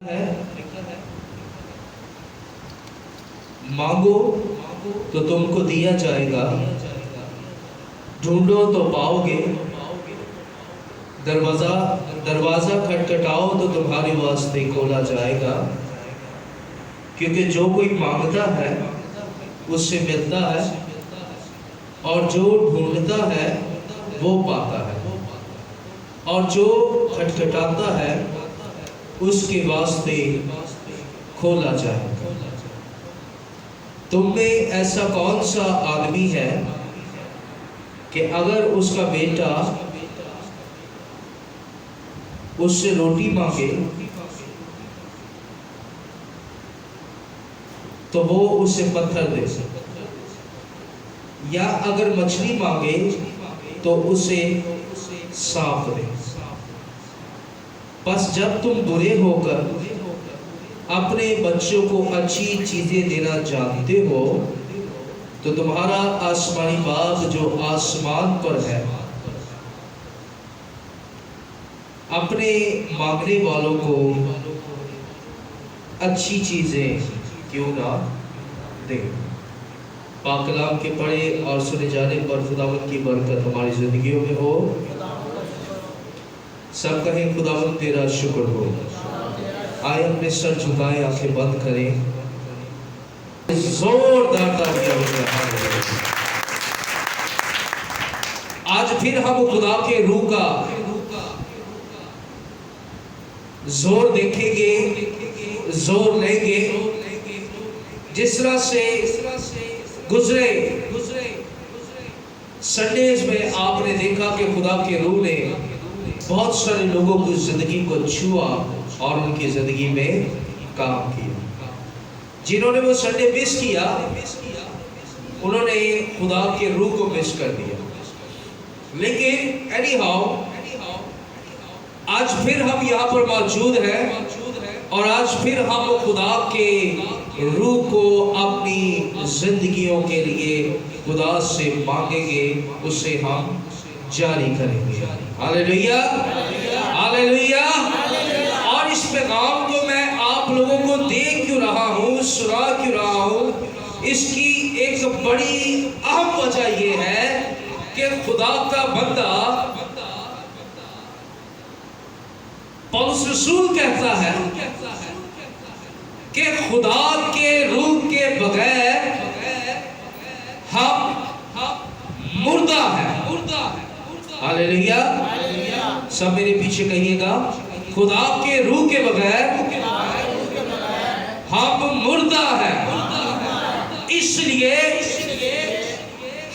ہے مانگو تو تم کو دیا جائے گا، ڈھونڈو تو پاؤ گے، دروازہ کھٹکھٹاؤ تو تمہارے واسطے کھولا جائے گا، کیونکہ جو کوئی مانگتا ہے اس سے ملتا ہے، اور جو ڈھونڈتا ہے وہ پاتا ہے، اور جو کھٹکھٹاتا ہے اس کے واسطے کھولا جائے گا۔ تم میں ایسا کون سا آدمی ہے کہ اگر اس کا بیٹا اس سے روٹی مانگے تو وہ اسے پتھر دے، یا اگر مچھلی مانگے تو اسے سانپ دے؟ بس جب تم برے ہو کر اپنے بچوں کو اچھی چیزیں دینا جانتے ہو تو تمہارا آسمانی باپ جو آسمان پر ہے اپنے مانگنے والوں کو اچھی چیزیں کیوں نہ دے۔ پاک کلام کے پڑھے اور سنے جانے پر خداوند کی برکت ہماری زندگیوں میں ہو۔ سب کہیں خداوند تیرا شکر ہو۔ آئے اپنے سر جھکائیں، آنکھیں بند کریں، زوردار تالیاں بجائیں۔ آج پھر ہم خدا کے روح کا زور دیکھیں گے، زور لیں گے۔ جس طرح سے گزرے سنڈیز میں آپ نے دیکھا کہ خدا کے روح نے بہت سارے لوگوں کی زندگی کو چھوا اور ان کی زندگی میں کام کیا۔ جنہوں نے وہ سنڈے مس کیا انہوں نے خدا کے روح کو مس کر دیا۔ لیکن اینی ہاؤ آج پھر ہم یہاں پر موجود ہیں، اور آج پھر ہم خدا کے روح کو اپنی زندگیوں کے لیے خدا سے مانگیں گے، اسے ہم جاری کریں گے۔ ہاللیلویہ، ہاللیلویہ۔ اور اس پیغام کو میں آپ لوگوں کو دے کیوں رہا ہوں، سنا کیوں رہا ہوں، اس کی ایک بڑی اہم وجہ یہ ہے کہ خدا کا بندہ پولس رسول کہتا ہے کہ خدا کے روح کے بغیر ہم مردہ ہیں۔ ہاللیلویہ۔ سب میرے پیچھے کہیے گا، خدا کے روح کے بغیر ہم مردہ ہیں۔ اس لیے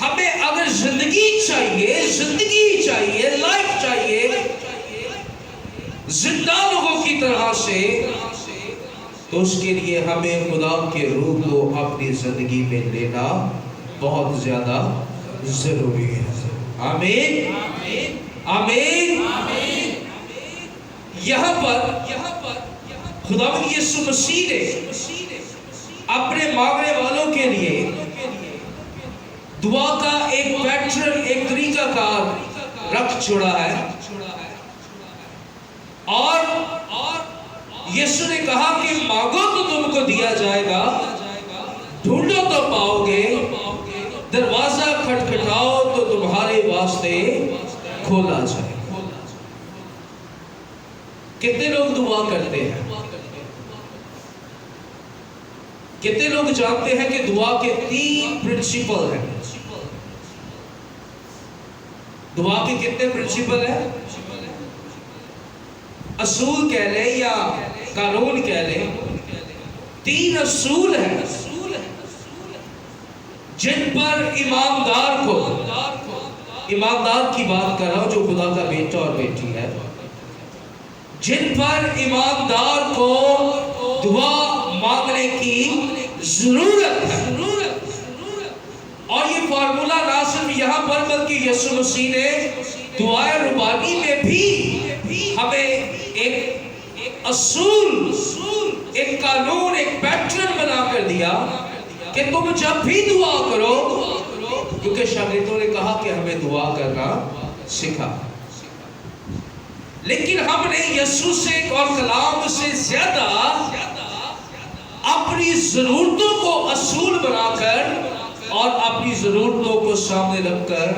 ہمیں اگر زندگی چاہیے، لائف چاہیے زندہ لوگوں کی طرح سے، تو اس کے لیے ہمیں خدا کے روح کو اپنی زندگی میں لینا بہت زیادہ ضروری ہے۔ آمین، آمین۔ یہاں پر خداوند یسوع مسیح نے اپنے مانگنے والوں کے لیے دعا کا ایک پیٹرن، ایک طریقہ کار رکھ چھوڑا ہے، اور یسوع نے کہا کہ مانگو تو تم کو دیا جائے گا، ڈھونڈو تو پاؤ گے، دروازہ کھٹکھٹاؤ تو تمہارے واسطے کھولا جائے گا۔ کتنے لوگ دعا کرتے ہیں؟ کتنے لوگ جانتے ہیں کہ دعا کے 3 پرنسپل ہیں؟ دعا کے کتنے پرنسپل ہیں؟ اصول کہہ لیں یا قانون کہہ لیں، 3 اصول ہیں جن پر ایماندار کی بات کر رہا ہوں جو خدا کا بیٹا اور بیٹی ہے، جن پر ایماندار کو دعا مانگنے کی ضرورت ہے۔ اور یہ فارمولا نہ صرف یہاں پر بلکہ یسوع مسیح نے دعائے ربانی میں بھی ہمیں ایک اصول، ایک قانون، ایک پیٹرن بنا کر دیا کہ تم جب بھی دعا کرو، کیونکہ شاگردوں نے کہا کہ ہمیں دعا کرنا سکھا، لیکن ہم نے یسوع سے اور کلام سے زیادہ اپنی ضرورتوں کو اصول بنا کر اور اپنی ضرورتوں کو سامنے رکھ کر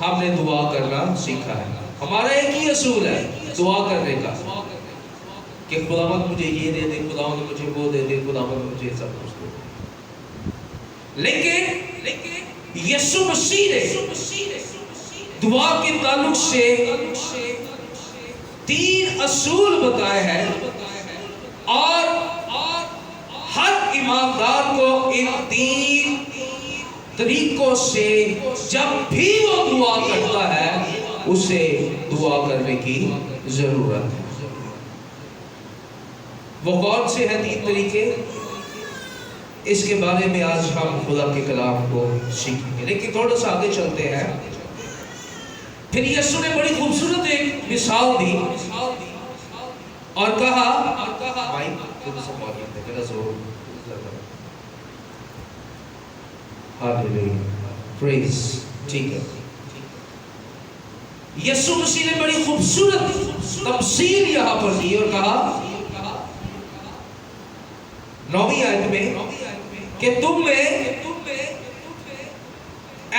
ہم نے دعا کرنا سیکھا ہے. ہمارا ایک ہی اصول ہے دعا کرنے کا کہ خداوند مجھے یہ دے دے, خداوند مجھے وہ دے دے, خداوند مجھے سب کچھ دے. لیکن یسوع مسیح نے دعا کے تعلق سے 3 اصول بتائے ہیں اور ہر ایماندار کو ان 3 طریقوں سے جب بھی وہ دعا کرتا ہے اسے دعا کرنے کی ضرورت ہے. وہ کون سے ہیں 3 طریقے؟ اس کے بارے میں آج ہم خدا کے کلام کو سیکھیں گے. لیکن تھوڑا سا آگے چلتے ہیں. پھر یسوع نے بڑی خوبصورت ایک مثال دی اور کہا ٹھیک ہے. یسوع مسیح نے بڑی خوبصورت تفسیر یہاں پر دی اور کہا 9ویں آیت میں کہ تم میں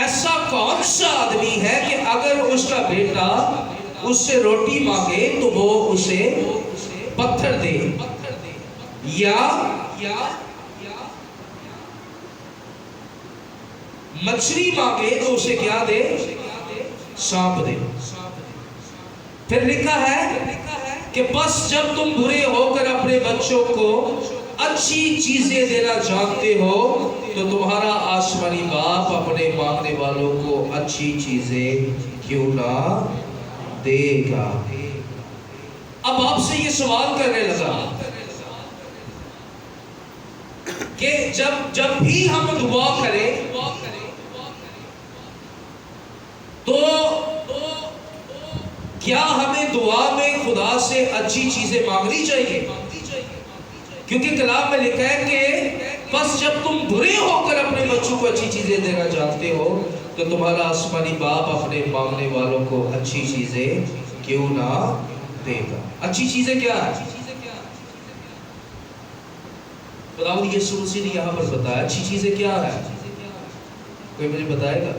ایسا کون سا آدمی ہے کہ اگر اس کا بیٹا اس سے روٹی مانگے تو وہ اسے پتھر دے, یا مچھلی مانگے تو اسے کیا دے؟ سانپ دے. پھر لکھا ہے کہ بس جب تم برے ہو کر اپنے بچوں کو اچھی چیزیں دینا جانتے ہو تو تمہارا آسمانی باپ اپنے مانگنے والوں کو اچھی چیزیں کیوں نہ دے گا. اب آپ سے یہ سوال کرنے لگا کہ جب بھی ہم دعا کریں تو کیا ہمیں دعا میں خدا سے اچھی چیزیں مانگنی چاہیے؟ کیونکہ کلام میں لکھا ہے کہ بس جب تم برے ہو کر اپنے بچوں کو اچھی چیزیں دینا چاہتے ہو تو تمہارا آسمانی باپ اپنے مانگنے والوں کو اچھی چیزیں کیوں نہ دے گا. اچھی چیزیں کیا ہے؟ خداوند یسوع مسیح نے یہاں پر بتایا اچھی چیزیں کیا ہے. کوئی مجھے بتائے گا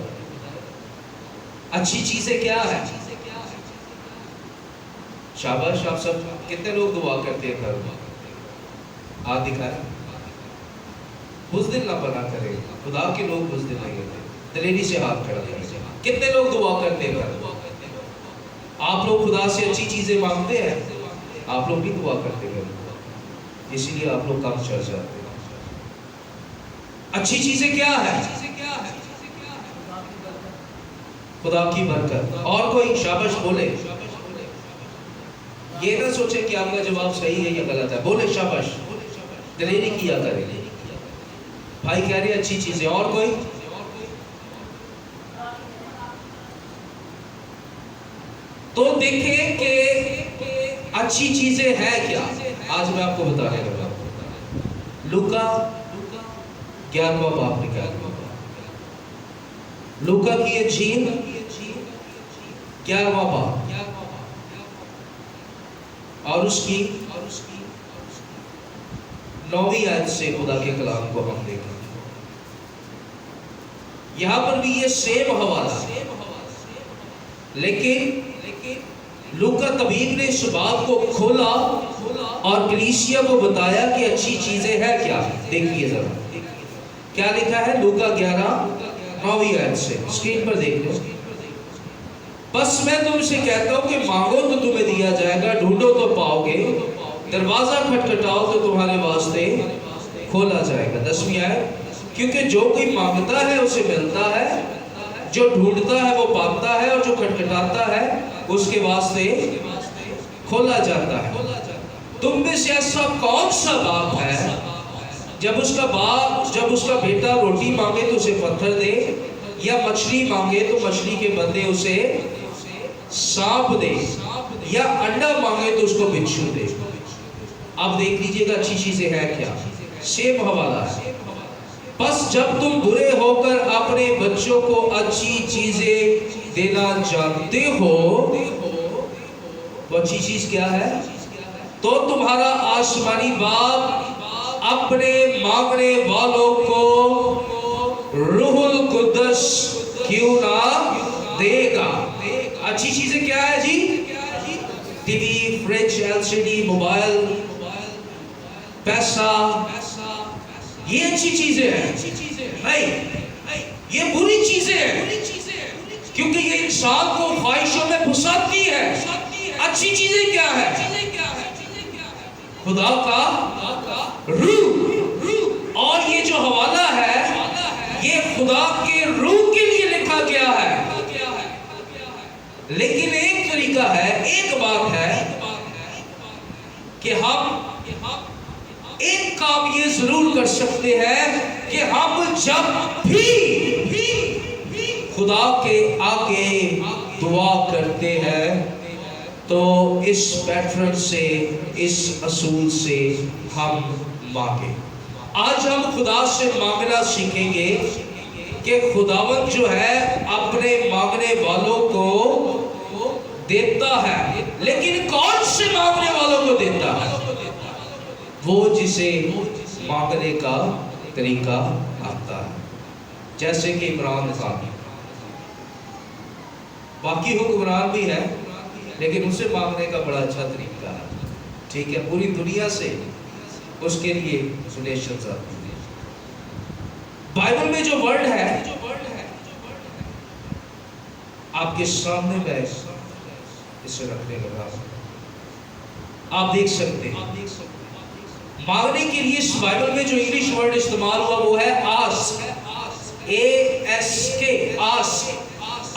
اچھی چیزیں کیا ہے؟ شاباش. آپ سب کتنے لوگ دعا کرتے ہیں گھر میں؟ ہاتھ دکھائیں. بزدل نہ بنا کرے, خدا کے لوگ بزدل نہیں ہوتے. دلیری سے ہاتھ کھڑا کریں. کتنے لوگ دعا کرتے ہیں گھر؟ آپ لوگ خدا سے اچھی چیزیں مانگتے ہیں؟ آپ لوگ بھی دعا کرتے ہیں, اسی لیے آپ لوگ کام چل جاتے ہیں. اچھی چیزیں کیا ہے؟ خدا کی برکت. اور کوئی شاباش بولے. یہ نہ سوچے کہ آپ کا جواب صحیح ہے یا غلط ہے. بولے شاباش. دلیری کیا کرے. بھائی کہہ رہے اچھی چیزیں. اور کوئی؟ تو دیکھیں کہ اچھی چیزیں ہیں کیا. آج میں آپ کو بتانے لگا. لوکا 11واں باب نکال. لوکا کی انجیل 11واں باب اور اس کی 9ویں آیت سے خدا کے کلام کو ہم دیکھیں. یہاں پر بھی یہ سیم حوالہ, لیکن لوکا طبیب نے اس بات کو کھولا اور کلیسیا کو بتایا کہ اچھی چیزیں ہیں کیا. دیکھیے ذرا کیا لکھا ہے. لوکا 11:9 آیت سے اسکرین پر دیکھ لو. بس میں تم سے کہتا ہوں کہ مانگو تو تمہیں دیا جائے گا, ڈھونڈو تو پاؤ گے, دروازہ کھٹکھٹاؤ تو تمہارے واسطے کھولا جائے گا. 10ویں آیت. کیونکہ جو کوئی مانگتا ہے اسے ملتا ہے, جو ڈھونڈتا ہے وہ پاتا ہے, اور جو کھٹکھٹاتا ہے اس کے واسطے کھولا جاتا ہے. تم میں سے ایسا کون سا باپ ہے جب اس کا بیٹا روٹی مانگے تو اسے پتھر دے, یا مچھلی مانگے تو مچھلی کے بدلے اسے سانپ دے, یا انڈا مانگے تو اس کو بچھو دے. اب دیکھ لیجئے گا اچھی چیزیں ہیں کیا. سیم حوالہ ہے. بس جب تم برے ہو کر اپنے بچوں کو اچھی چیزیں دینا جانتے ہو تو اچھی چیز کیا ہے؟ تو تمہارا آسمانی باپ अपने मांगने वालों को रूहुल कुद्दस क्यों ना देगा। अच्छी चीजें क्या है जी? टीवी, फ्रिज, एलसीडी, मोबाइल, पैसा, ये अच्छी चीजें हैं। नहीं, ये बुरी चीजें हैं, क्योंकि ये इंसान को ख्वाहिशों में फंसाती है। अच्छी चीजें क्या है? खुदा का रूह। और ये जो हवाला है, ये खुदा के रूह के लिए लिखा गया है। लेकिन एक तरीका है, एक बात है कि हम एक काम ये जरूर कर सकते हैं कि हम जब भी खुदा के आगे दुआ करते हैं तो इस पैटर्न से, इस असूल से हम मांगे। आज हम खुदा से मांगना सीखेंगे कि खुदावंद जो है अपने मांगने वालों को देता है, लेकिन कौन से मांगने वालों को देता है? वो जिसे मांगने का तरीका आता है। जैसे कि इमरान खान, बाकी हुक्मरान भी है, लेकिन उसे मांगने का बड़ा अच्छा तरीका है। ठीक है, पूरी दुनिया से उसके लिए डोनेशंस आती है। बाइबल में जो वर्ड है आपके सामने मैं इसे रखने लगा, आप देख सकते हैं। मांगने के लिए इस बाइबल में जो इंग्लिश वर्ड इस्तेमाल हुआ वो है आस्क, ASK, आस्क।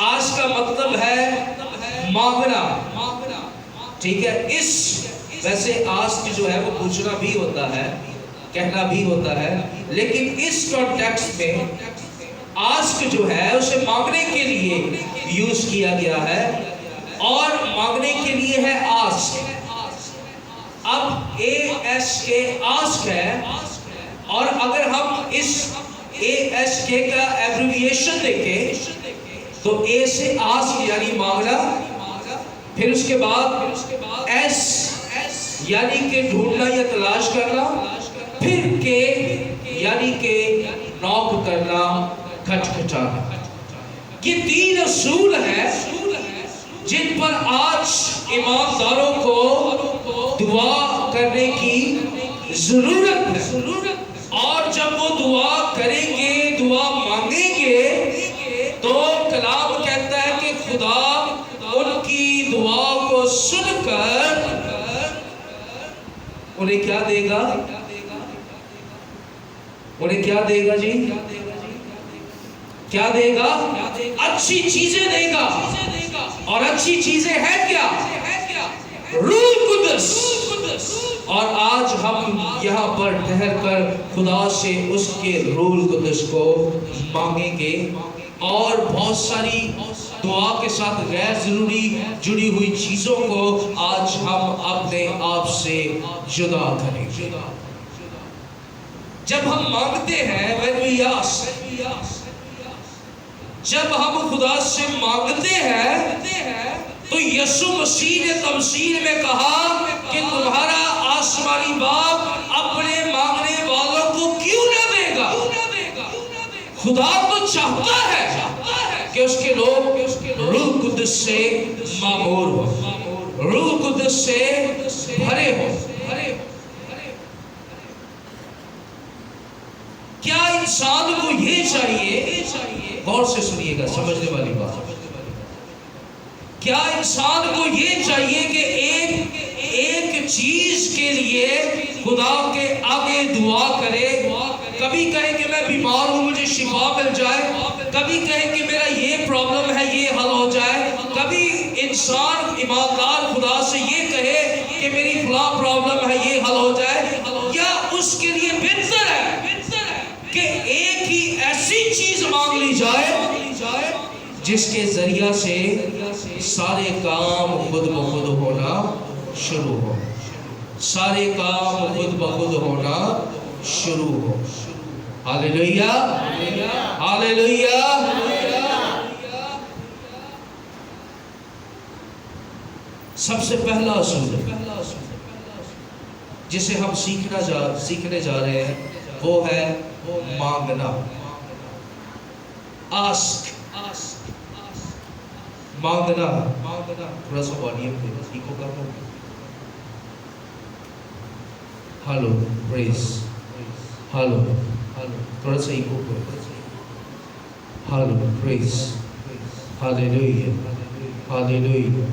आस्क का मतलब है मांगना। ठीक है, इस वैसे आस्क जो है वो पूछना भी होता है, कहना भी होता है, लेकिन इस कॉन्टेक्स्ट में आस्क जो है उसे मांगने के लिए यूज किया गया है, और मांगने के लिए है आस्क। अब ASK आस्क है, और अगर हम इस ASK का एब्रिविएशन देखें तो A से आस्क यानी मांगना, फिर उसके बाद S यानी कि ढूंढना या तलाश करना, फिर K यानी कि नॉक करना, खटखटाना। ये 3 असूल हैं जिन पर आज ईमानदारों को दुआ करने की जरूरत है। और जब वो दुआ करेंगे, दुआ मांगेंगे, तो कलाम कहता है कि खुदा उनकी दुआ को सुनकर उन्हें क्या देगा? उन्हें क्या देगा जी? क्या देगा? अच्छी चीजें देगा। और अच्छी चीजें हैं क्या? रूह कुद्दस। और आज हम यहाँ पर ठहर कर खुदा से उसके रूह कुद्दस को मांगेंगे, और बहुत सारी दुआ के साथ गैर जरूरी जुड़ी हुई चीजों को आज हम अपने आप से जुदा करेंगे। जब हम मांगते हैं, when we ask, जब हम खुदा से मांगते हैं तो यीशु मसीह ने तमसील में कहा कि तुम्हारा आसमानी बाप अपने मांगने वालों को क्यों न देगा। खुदा तो चाहता है कि उसके लोग रूह कुद्दस से मामूर हो, रूह कुद्दस से भरे हो। क्या इंसान को ये चाहिए? गौर से सुनिएगा, समझने वाली बात। क्या इंसान को ये चाहिए कि एक चीज के लिए खुदा के आगे दुआ करे? कभी कहे कि मैं बीमार हूं, मुझे शिफा मिल जाए, कभी कहे कि मेरा ये प्रॉब्लम है, ये हल हो जाए, कभी इंसान ईमानदार खुदा से ये कहे कि मेरी फलां प्रॉब्लम है, ये हल हो जाए। या उसके लिए बेहतर है कि एक ही ऐसी चीज मांग ली जाए जिसके जरिया से सारे काम खुद ब खुद होना शुरू हो, सारे काम खुद ब खुद होना शुरू हो। Hallelujah, hallelujah. सबसे पहला असूल, जिसे हम सीखने जा रहे हैं वो है मांगना। आस्क, मांगना। थोड़ा सा वॉल्यूम दे, इको कम हो। हेलो, प्रेज, हेलो, थोड़ा सा इको करो। Hello, praise, hallelujah, hallelujah,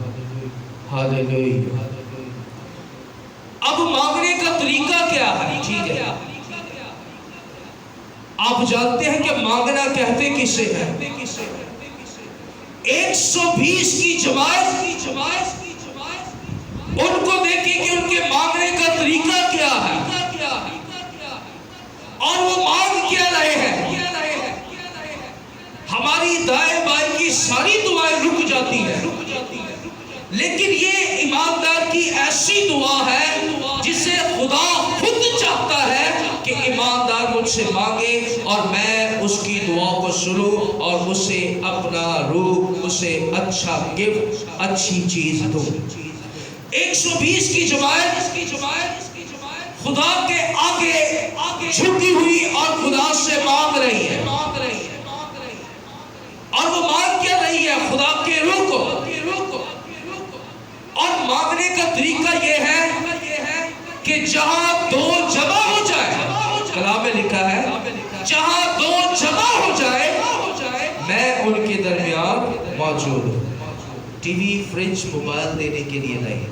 hallelujah. अब मांगने का तरीका क्या है? ठीक है, आप जानते हैं कि मांगना कहते किसे है? 120 की जमात उनको देखें कि उनके मांगने का तरीका क्या है और वो मांग क्या रहे हैं। हमारी दाएं बाएं की सारी दुआएं रुक जाती हैं, लेकिन ये ईमानदार की ऐसी दुआ है जिसे खुदा खुद चाहता है कि ईमानदार मुझसे मांगे और मैं उसकी दुआ को सुनूं और उसे अपना रूप, उसे अच्छा गिफ्ट, अच्छी चीज दूं। 120 की जमात खुदा के आगे झुकी हुई और खुदा से मांग रही है। और वो मांग क्या रही है? खुदा के रूह को। और मांगने का तरीका ये है कि जहां दो जमा हो जाए, कलाम में लिखा है जहां दो जमा हो जाए मैं उनके दरमियान मौजूद हूं। टीवी, फ्रिज, मोबाइल देने के लिए नहीं,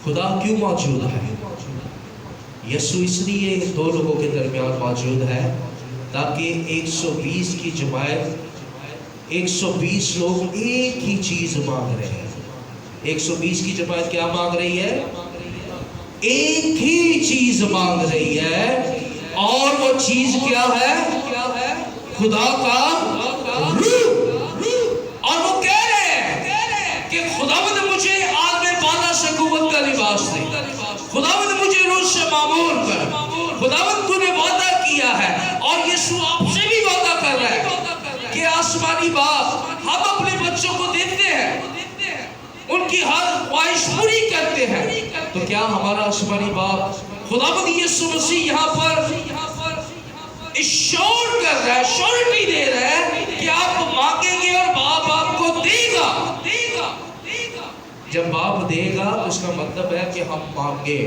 खुदा क्यों मौजूद है? यीशु इसलिए दो लोगों के दरमियान मौजूद है ताकि 120 की जमात, 120 लोग एक ही चीज मांग रहे हैं। 120 की जमात क्या मांग रही है? एक ही चीज मांग रही है, और वो चीज क्या है? खुदा का रूह। और वो कह रहे हैं कि खुदावंद मुझे आलमे बाला से कुव्वत का लिबास दे, खुदावंद मुझे रूह से मामूर कर। खुदावंद तूने वादा किया है, और यीशु आपसे भी वादा कर रहा है कि आसमानी बाप हम अपने बच्चों को देते हैं, उनकी हर ख्वाहिश पूरी करते हैं। तो क्या हमारा आसमानी बाप खुदावंद यीशु मसीह यहाँ पर इश्योर कर रहा है, श्योरिटी दे रहा है कि आप मांगेंगे और बाप आपको देगा। जब बाप देगा उसका मतलब है कि हम मांगे,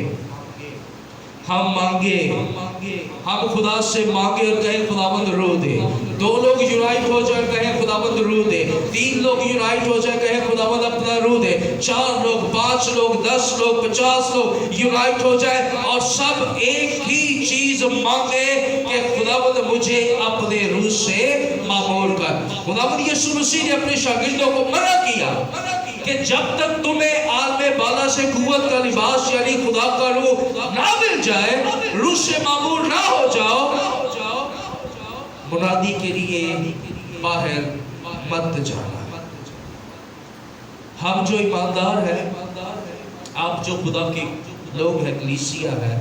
हम खुदा से मांगे और कहें खुदावंद रूह दे। 2 लोग यूनाइट हो जाए, कहें खुदावंद रूह दे। 3 लोग यूनाइट हो जाए, कहें खुदावंद अपना रूह दे। 4 लोग, 5 लोग, 10 लोग, 50 लोग यूनाइट हो जाए और सब एक ही चीज मांगे कि खुदावंद मुझे अपने रूह से मामूर कर। खुदावंद यीशु मसीह ने अपने शागिर्दों को मना किया कि जब तक तुम्हें आलमे बाला से कुव्वत का लिबास यानी खुदा का रूह ना मिल जाए, रूह से मामूर ना हो जाओ, मुनादी के लिए बाहर मत जाना। हम जो ईमानदार है, आप जो खुदा के लोग हैं, कलीसिया है,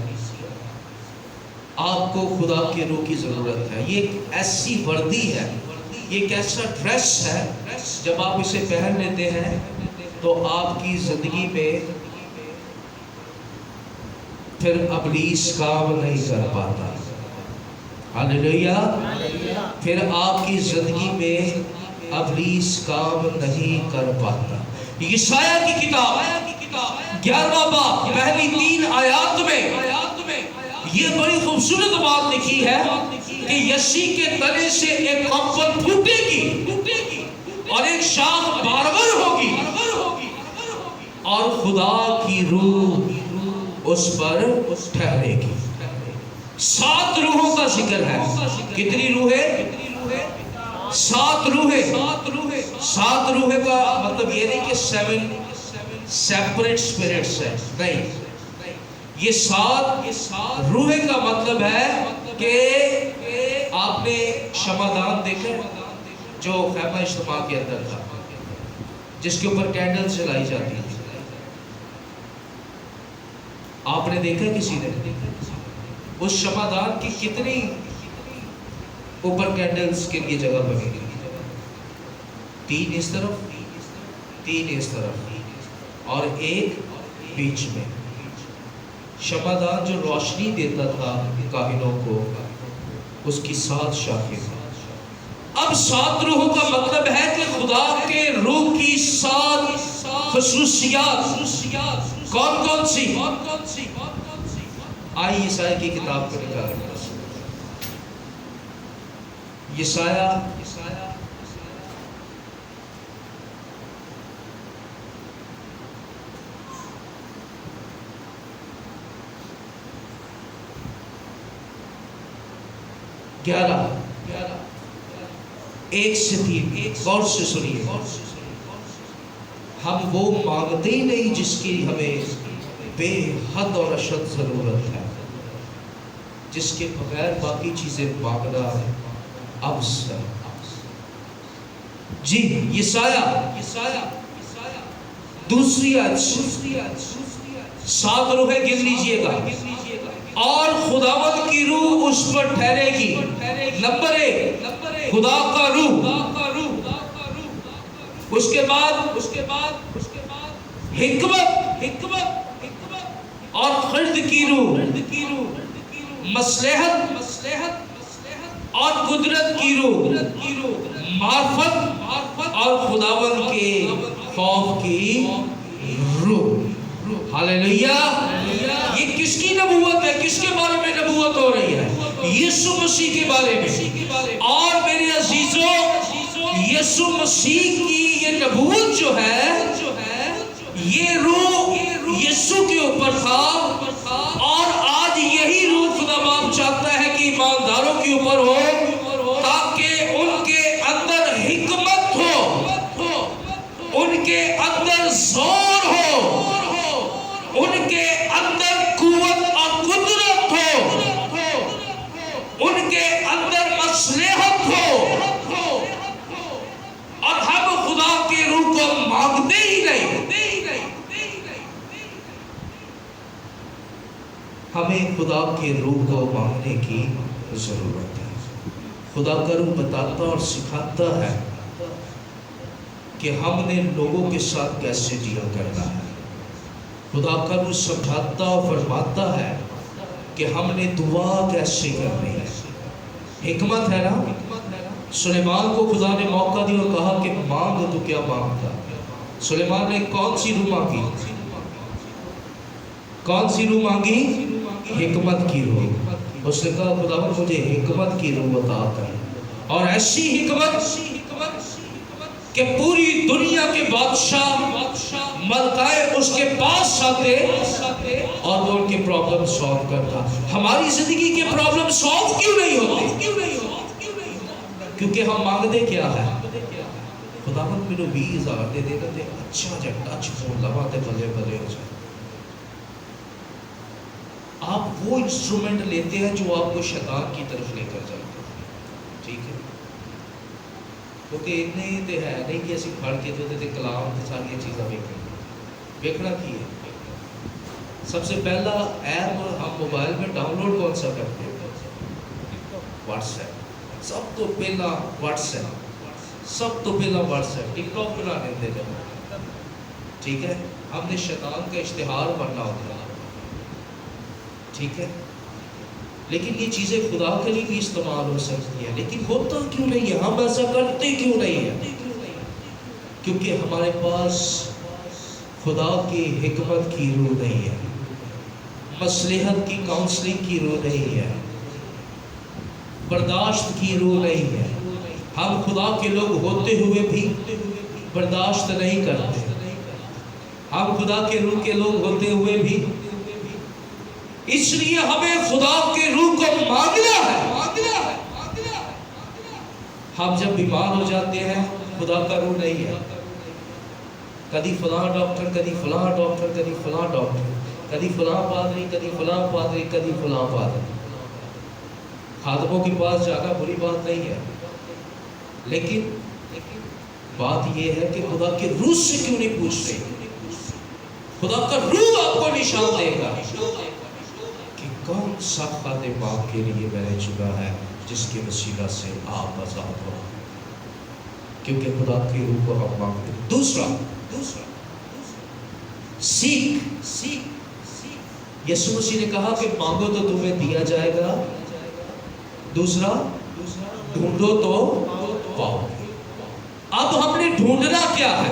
आपको खुदा के रूह की जरूरत है। ये एक ऐसी वर्दी है, ये एक ऐसा ड्रेस है, जब आप इसे पहन लेते हैं तो आपकी जिंदगी में फिर इब्लीस काम नहीं कर पाता। हालेलुया। फिर आपकी जिंदगी में इब्लीस काम नहीं कर पाता। यशायाह की किताब 11वां बाब पहली 3 आयत में ये बड़ी खूबसूरत बात लिखी है कि यसी के तने से एक कंपन फूटेगी और एक शाख बारबर होगी और खुदा की रूह उस पर ठहरेगी। 7 रूहों का जिक्र है। कितनी रूहें? 7 रूहें। 7 रूहें का मतलब ये नहीं कि 7 सेपरेट स्पिरिट्स है, नहीं। ये 7 रूहें का मतलब है कि आपने क्षमादान देखे जो खैमा इज्तिमा के अंदर था, जिसके ऊपर कैंडल जलाई जाती थी, आपने देखा किसी ने? उस क्षमादान की कितनी ऊपर कैंडल्स के लिए जगह बनेगी? 3 इस तरफ, 3 इस तरफ और 1 बीच में। शमादान जो रोशनी देता था काहिनों को, उसकी 7 शाखें। अब 7 रूहों का मतलब है कि खुदा के रूह की 7 खसूसियात कौन कौन सी? आइए यशायाह की किताब को निकालें। यशायाह 11 1 से 3 गौर से सुनिए। हम वो मांगते ही नहीं जिसकी हमें बेहद और अशद जरूरत है, जिसके बगैर बाकी चीजें मांगना अवसर। जी यशायाह दूसरी आयत 7 रूहें गिन लीजिएगा। और खुदावंद की रूह उस पर ठहरेगी। नंबर 1 खुदा का रूह। उसके बाद हिकमत और खिर्द की रूह, मसलहत और कुदरत की रूह, मार्फत और खुदावंद के खौफ की रूह। हालेलुया। ये किसकी नबूवत है? किसके बारे में नबूवत हो रही है? यीशु मसीह के बारे में। और मेरे अजीजों, यीशु मसीह की ये नबूवत जो है, ये रूह यीशु के ऊपर था। और आज यही रूह खुदा बाप चाहता है कि ईमानदारों के ऊपर हो, ताकि उनके अंदर हिकमत हो, उनके अंदर जोर हो, उनके अंदर कुव्वत और कुदरत हो, उनके अंदर मसलहत हो। और हम खुदा के रूह को मांगते ही नहीं। हमें खुदा के रूह को मांगने की जरूरत है। खुदा का रूह बताता और सिखाता है कि हमने लोगों के साथ कैसे डील करना है। खुदा का रूह समझाता और फरमाता है कि हमने दुआ कैसे करनी है। हिकमत है ना। सुलेमान को खुदा ने मौका दिया और कहा कि मांग तो क्या मांगता। सुलेमान ने कौन सी रूह मांगी? कौन सी रूह मांगी? हिकमत की रूह। उसने कहा खुदा मुझे हिकमत की रूह बता कर, और ऐसी हिकमत कि पूरी दुनिया के बादशाह मलकाए उसके पास आते और वो उनके प्रॉब्लम सॉल्व करता। हमारी जिंदगी के प्रॉब्लम सॉल्व क्यों नहीं होते? क्योंकि हम मांगते क्या है? खुदावंद मेरे 20,000 दे देना ते अच्छा जा टच फोन लवा ते बल्ले बल्ले हो जाए। आप वो इंस्ट्रूमेंट लेते हैं जो आपको शैतान की तरफ लेकर जाता है। ठीक है, क्योंकि इतने तो है नहीं कि असं फड़ के तो कलाम तो सारिया चीज़ा वेखना की है। सबसे पहला ऐप हम मोबाइल में डाउनलोड कौन सा करते हैं? व्हाट्सएप। सब तो पहला व्हाट्सएप, सब तो पहला व्हाट्सएप। टिकटॉक बना लेते जब, ठीक है, हमने शैतान का इश्तिहार बनना होता है। ठीक है, लेकिन ये चीज़ें खुदा के लिए भी इस्तेमाल हो सकती है। लेकिन होता क्यों नहीं है? हम ऐसा करते क्यों नहीं है? क्योंकि हमारे पास खुदा की हिकमत की रूह नहीं है, मसलहत की काउंसलिंग की रूह नहीं है, बर्दाश्त की रूह नहीं है। हम खुदा के लोग होते हुए भी बर्दाश्त नहीं करते। हम खुदा के रूह के लोग होते हुए भी, इसलिए हमें खुदा के रूह को मांगना है। हम जब बीमार हो जाते हैं, खुदा का रूह नहीं है। कभी फलां डॉक्टर, कभी फलां डॉक्टर, कभी फलां डॉक्टर, कभी फलां पादरी, कभी फलां पादरी, कभी फलां पादरी। खादमों के पास जाना बुरी बात नहीं है, लेकिन बात यह है कि खुदा के रूह से क्यों नहीं पूछते? खुदा का रूह आपको निशान देगा कि कौन सा खाते बाप के लिए मैंने चुना है, जिसके वसीला से आप आजाद हो। क्योंकि खुदा की रूह को हम मांगते हैं। दूसरा सीख। یسوع مسیح نے کہا کہ مانگو تو تمہیں دیا جائے گا، دوسرا ڈھونڈو تو پاؤ گے۔ اب ہم نے ڈھونڈنا کیا ہے؟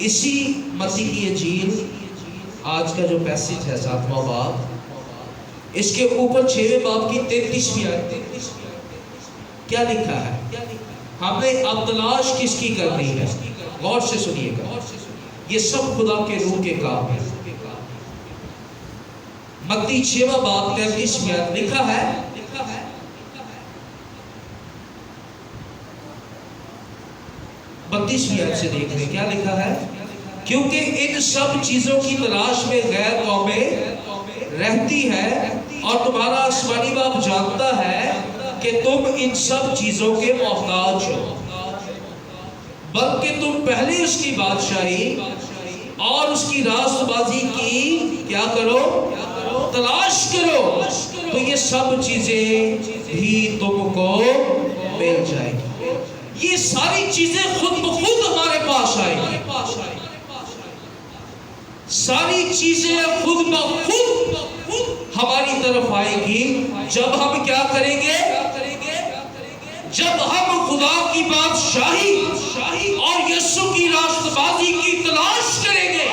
اسی مسیح کی انجیل آج کا جو پیسج ہے 7واں باب، اس کے اوپر 6ویں باب کی 33ویں آیت کیا لکھا ہے؟ ہم نے اب تلاش کس کی کرنی ہے؟ غور سے سنیے گا، یہ سب خدا کے روح کے کام ہے۔ متی 6واں باب 33ویں آیت لکھا ہے، 32ویں آیت سے دیکھ رہے کیا لکھا ہے؟ کیونکہ ان سب چیزوں کی تلاش میں غیر قومیں رہتی ہے، اور تمہارا آسمانی باپ جانتا ہے کہ تم ان سب چیزوں کے محتاج ہو، بلکہ تم پہلے اس کی بادشاہی اور اس کی راست بازی کی کیا کرو؟ تلاش کرو، تو یہ سب چیزیں بھی تم کو مل جائیں گی۔ یہ ساری چیزیں خود بخود ہمارے پاس آئیں گی، ساری چیزیں خود بخود ہماری طرف آئیں گی جب ہم کیا کریں گے؟ جب ہم خدا کی بادشاہی اور یسوع کی راست بازی کی تلاش کریں گے۔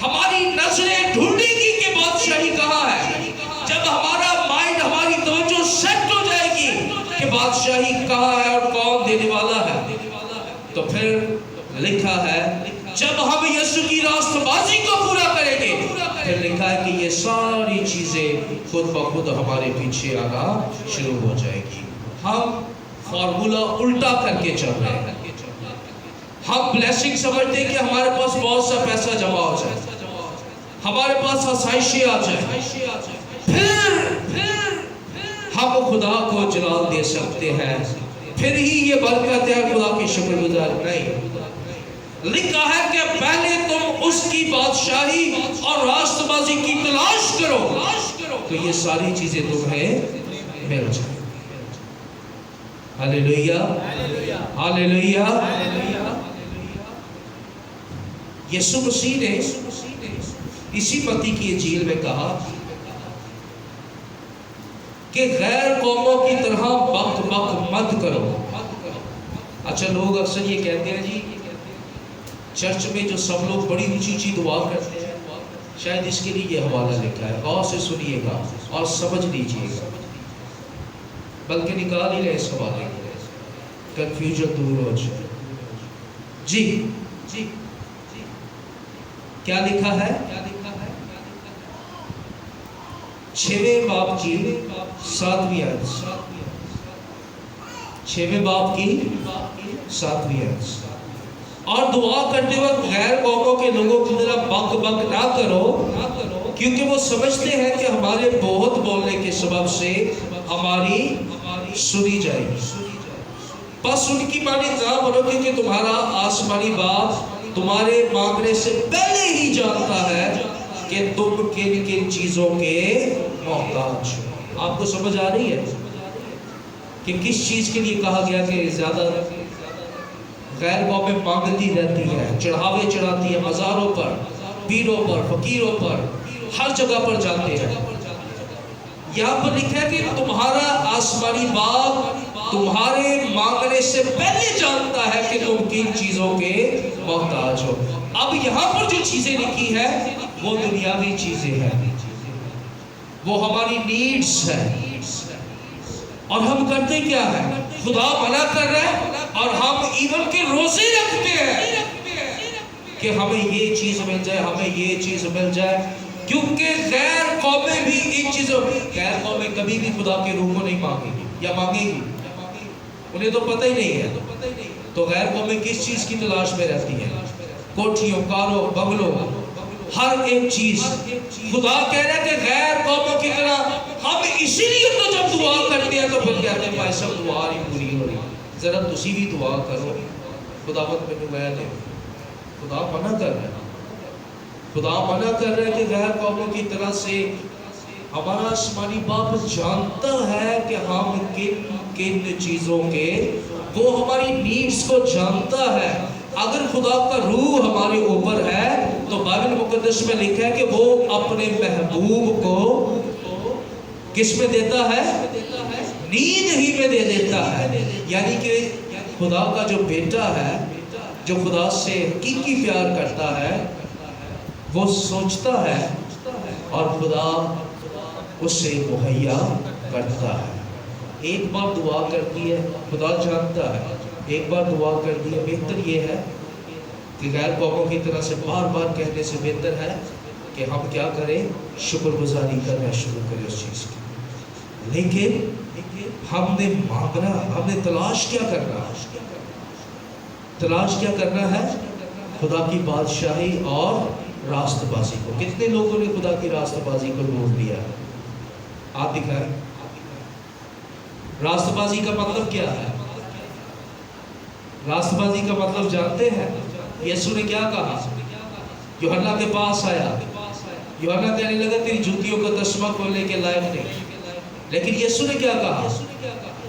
ہماری نظریں ڈھونڈیں گی کہ بادشاہی کہاں ہے۔ جب ہمارا مائنڈ، ہماری توجہ سیٹ ہو جائے گی کہ بادشاہی کہاں ہے اور کون دینے والا ہے، تو پھر لکھا ہے جب ہم یسوع کی راست بازی کو پورا کریں گے، پھر لکھا ہے کہ یہ ساری چیزیں خود بخود ہمارے پیچھے آنا شروع ہو جائے گی۔ ہم فارمولا الٹا کر کے چل رہے ہیں۔ ہم بلیسنگ سمجھتے ہیں کہ ہمارے پاس بہت سا پیسہ جمع ہو جائے، ہمارے پاس آسائشیں آ جائیں، پھر ہم خدا کو جلال دے سکتے ہیں، پھر ہی یہ برکت ہے خدا کی شکر گزار نہیں۔ لکھا ہے کہ پہلے تم اس کی بادشاہی اور راست بازی کی تلاش کرو، تو یہ ساری چیزیں تمہیں مل جائیں۔ ہاللیلویہ، ہاللیلویہ۔ یسوع مسیح نے اسی متی کی انجیل میں کہا کہ غیر قوموں کی طرح بک بک مت کرو۔ اچھا، لوگ اکثر یہ کہتے ہیں جی چرچ میں جو سب لوگ بڑی اونچی اونچی دعا کرتے ہیں، شاید اس کے لیے یہ حوالہ لکھا ہے، غور سے سنیے گا اور سمجھ لیجیے گا، بلکہ نکال ہی لیں اس حوالے کو، کنفیوژن دور ہو جائے۔ جی کیا لکھا ہے؟ 6ویں باب کی 7ویں آیت، 6ویں باب کی 7ویں آیت، اور دعا کرتے وقت غیر قوموں کے لوگوں کی طرح بک بک نہ کرو، کیونکہ وہ سمجھتے ہیں کہ ہمارے بہت بولنے کے سبب سے ہماری سنی جائے گی۔ بس ان کی مانند نہ بنو، کیونکہ تمہارا آسمانی باپ تمہارے مانگنے سے پہلے ہی جانتا ہے کہ تم کن کن چیزوں کے محتاج ہو۔ آپ کو سمجھ آ رہی ہے کہ کس چیز کے لیے کہا گیا کہ زیادہ غیر قومیں مانگتی رہتی ہے، چڑھاوے چڑھاتی ہے، مزاروں پر، پیروں پر، فقیروں پر، ہر جگہ پر جاتے ہیں۔ یہاں پر لکھا ہے کہ تمہارا آسمانی باپ تمہارے مانگنے سے پہلے جانتا ہے کہ تم کن چیزوں کے محتاج ہو۔ اب یہاں پر جو چیزیں لکھی ہے وہ دنیاوی چیزیں ہیں، وہ ہماری نیڈز ہیں، اور ہم کرتے کیا ہے؟ خدا منع کر رہا ہے اور ہم ایون کے روزے رکھتے ہیں کہ ہمیں یہ چیز مل جائے، ہمیں یہ چیز مل جائے، کیونکہ غیر قومیں بھی ان چیزوں، غیر قومیں کبھی بھی خدا کے روح کو نہیں مانگیں گی یا مانگیں گی، انہیں تو پتہ ہی نہیں ہے۔ تو غیر قومیں کس چیز کی تلاش میں رہتی ہیں؟ کوٹھیوں، کاروں، بنگلوں، ہر ایک چیز۔ خدا کہہ رہا ہے کہ غیر قوموں کی طرح ہم اسی لیے تو جب دعا کرتے ہیں تو پھر کہتے ہیں بھائی سب دعا نہیں پوری ہو رہی، ذرا تسی بھی دعا کرو، خداوند میں نمایاں دے۔ خدا منع کر رہا ہے، خدا منع کر رہا ہے کہ غیر قوموں کی طرح سے ہمارا آسمانی باپ جانتا ہے کہ ہم کن کن چیزوں کے، وہ ہماری نیڈز کو جانتا ہے۔ اگر خدا کا روح ہمارے اوپر ہے तो बाइबल मुकद्दस में लिखा है कि वो अपने महबूब को किस में देता है? नींद ही में दे देता है। यानी कि खुदा का जो बेटा है, जो खुदा से हकीकी प्यार करता है, वो सोचता है और खुदा उससे मुहैया करता है। एक बार दुआ कर दी है, खुदा जानता है, एक बार दुआ कर दी है, बेहतर ये है कि गैर कौमों की तरह से बार बार कहने से बेहतर है कि हम क्या करें? शुक्रगुजारी करना शुरू करें उस चीज़ की। लेकिन हमने मांगना, हमने तलाश क्या करना? तलाश क्या करना है? खुदा की बादशाही और रास्तबाजी को। कितने लोगों ने खुदा की रास्तबाजी को ढूंढ लिया? आप दिखाएं। रास्तबाजी का मतलब क्या है? रास्तबाजी का मतलब जानते हैं? यीशु ने क्या कहा? यूहन्ना के पास आया, यूहन्ना कहने लगा तेरी जूतियों का तस्मा खोलने के लायक नहीं। लेकिन यीशु ने क्या कहा?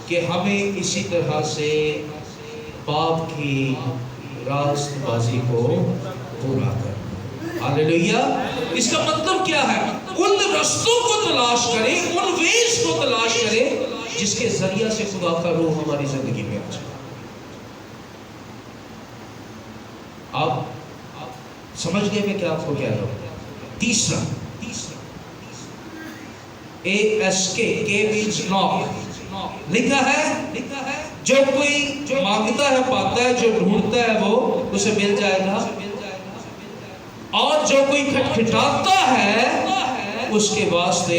कि हमें इसी तरह से पाप की रास्तबाजी को पूरा करना। हालेलुया। इसका मतलब क्या है? उन रास्तों को तलाश करें, उन वेज को तलाश करें जिसके जरिए से खुदा का रूह हमारी जिंदगी में आ जाए। आप समझ गए मैं क्या आपको कह रहा हूं? तीसरा, ASK, K means knock, लिखा है जो कोई मांगता है पाता है, जो ढूंढता है वो उसे मिल जाएगा, और जो कोई खटखटाता है उसके वास्ते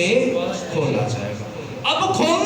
खोला जाएगा। अब खोल